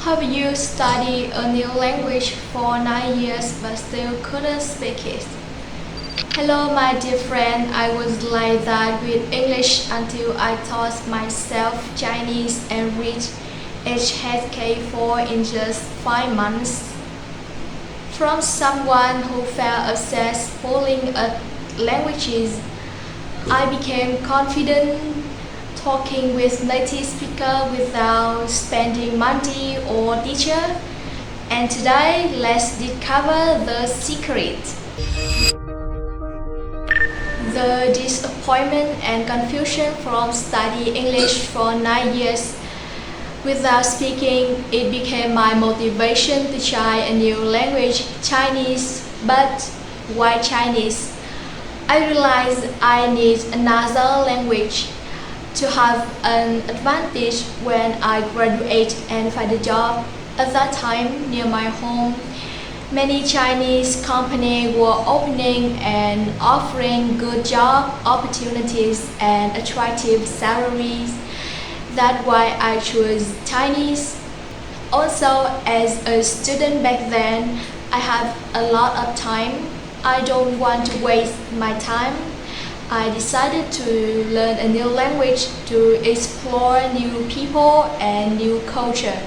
Have you studied a new language for 9 years but still couldn't speak it? Hello, my dear friend. I was like that with English until I taught myself Chinese and reached HSK4 in just 5 months. From someone who felt obsessed falling at languages, I became confident talking with native speakers without spending money or teacher. And today, let's discover the secret. The disappointment and confusion from studying English for 9 years without speaking it became my motivation to try a new language, Chinese. But why Chinese? I realized I need another language to have an advantage when I graduate and find a job. At that time, near my home, many Chinese companies were opening and offering good job opportunities and attractive salaries. That's why I chose Chinese. Also, as a student back then, I have a lot of time. I don't want to waste my time. I decided to learn a new language to explore new people and new culture.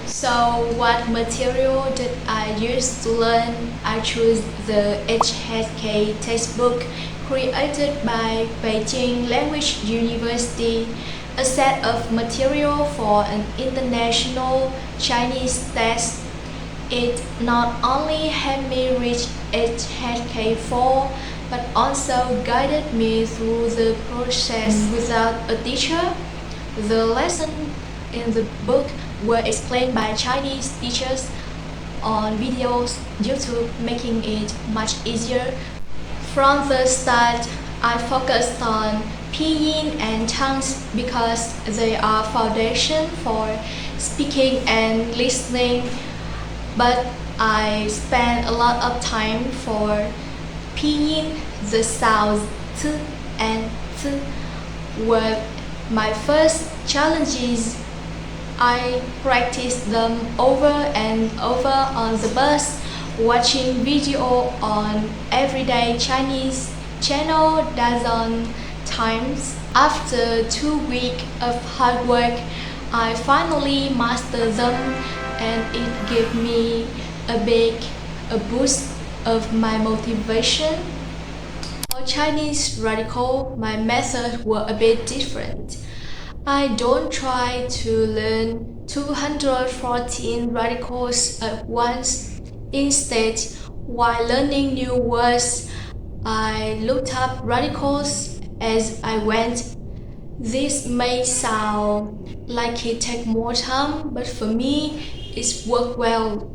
So what material did I use to learn? I chose the HSK textbook created by Beijing Language University, a set of material for an international Chinese test. It not only helped me reach HSK4 but also guided me through the process without a teacher. The lessons in the book were explained by Chinese teachers on videos, YouTube, making it much easier. From the start, I focused on pinyin and tongues because they are foundation for speaking and listening. But I spent a lot of time for pinyin. The sounds t and t were my first challenges. I practiced them over and over on the bus, watching video on everyday Chinese channel dozen times. After 2 weeks of hard work, I finally mastered them, and it gave me a boost of my motivation. For Chinese radical, my methods were a bit different. I don't try to learn 214 radicals at once. Instead, while learning new words, I looked up radicals as I went. This may sound like it takes more time, but for me, it's worked well.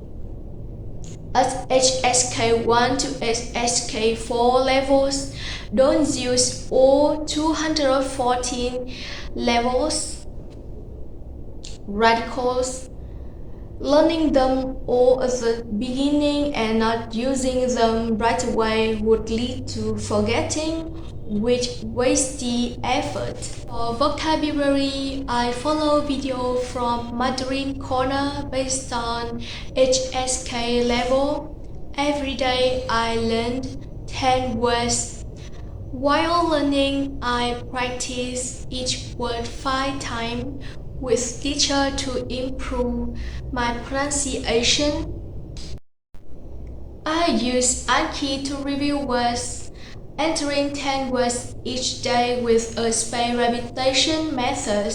At HSK1 to HSK4 levels, don't use all 214 levels radicals. Learning them all at the beginning and not using them right away would lead to forgetting, which wastes the effort. For vocabulary, I follow video from Mandarin Corner based on HSK level. Every day I learned 10 words. While learning, I practice each word 5 times with teacher to improve my pronunciation. I use Anki to review words, entering 10 words each day with a spaced repetition method.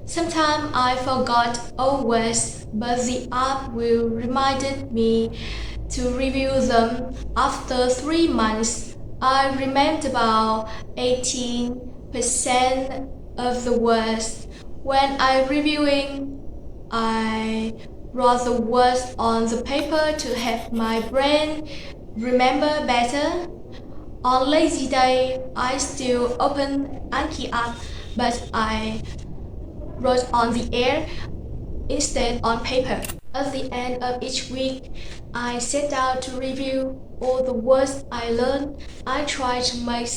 Sometimes I forgot all words, but the app will remind me to review them. After 3 months, I remembered about 18% of the words. When I reviewing, I wrote the words on the paper to help my brain remember better. On lazy day, I still open Anki app, but I wrote on the air instead on paper. At the end of each week, I set out to review all the words I learned. I try to make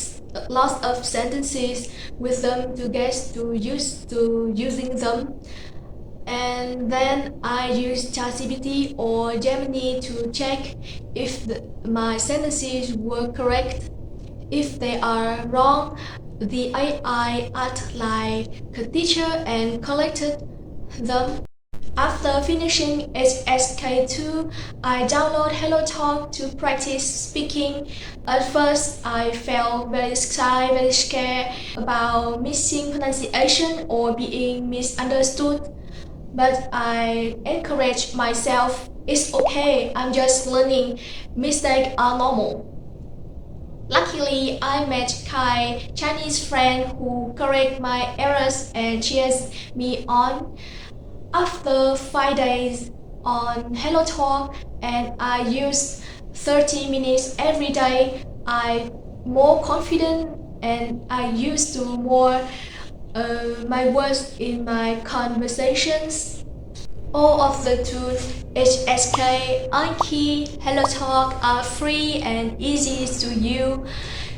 lots of sentences with them to get used to using them. and then I use ChatGPT or Gemini to check if my sentences were correct. If they are wrong, the AI acted like a teacher and corrected them. After finishing HSK2, I download HelloTalk to practice speaking. At first, I felt very shy, very scared about missing pronunciation or being misunderstood. But I encourage myself, it's okay, I'm just learning, mistakes are normal. Luckily, I met Kai, Chinese friend who correct my errors and cheers me on. After 5 days on HelloTalk and I use 30 minutes every day, I more confident and I used to more my words in my conversations. All of the tools HSK, Anki, HelloTalk are free and easy to use.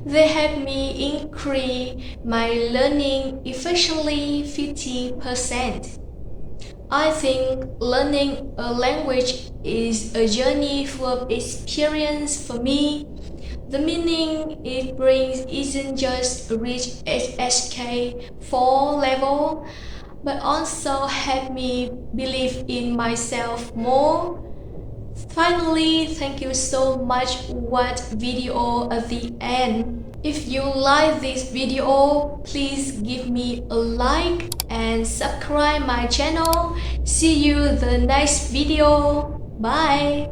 They help me increase my learning efficiently 50%. I think learning a language is a journey full of experience for me. The meaning it brings isn't just reach HSK4 level, but also help me believe in myself more. Finally, thank you so much. Watch video at the end. If you like this video, please give me a like and subscribe my channel. See you the next video. Bye.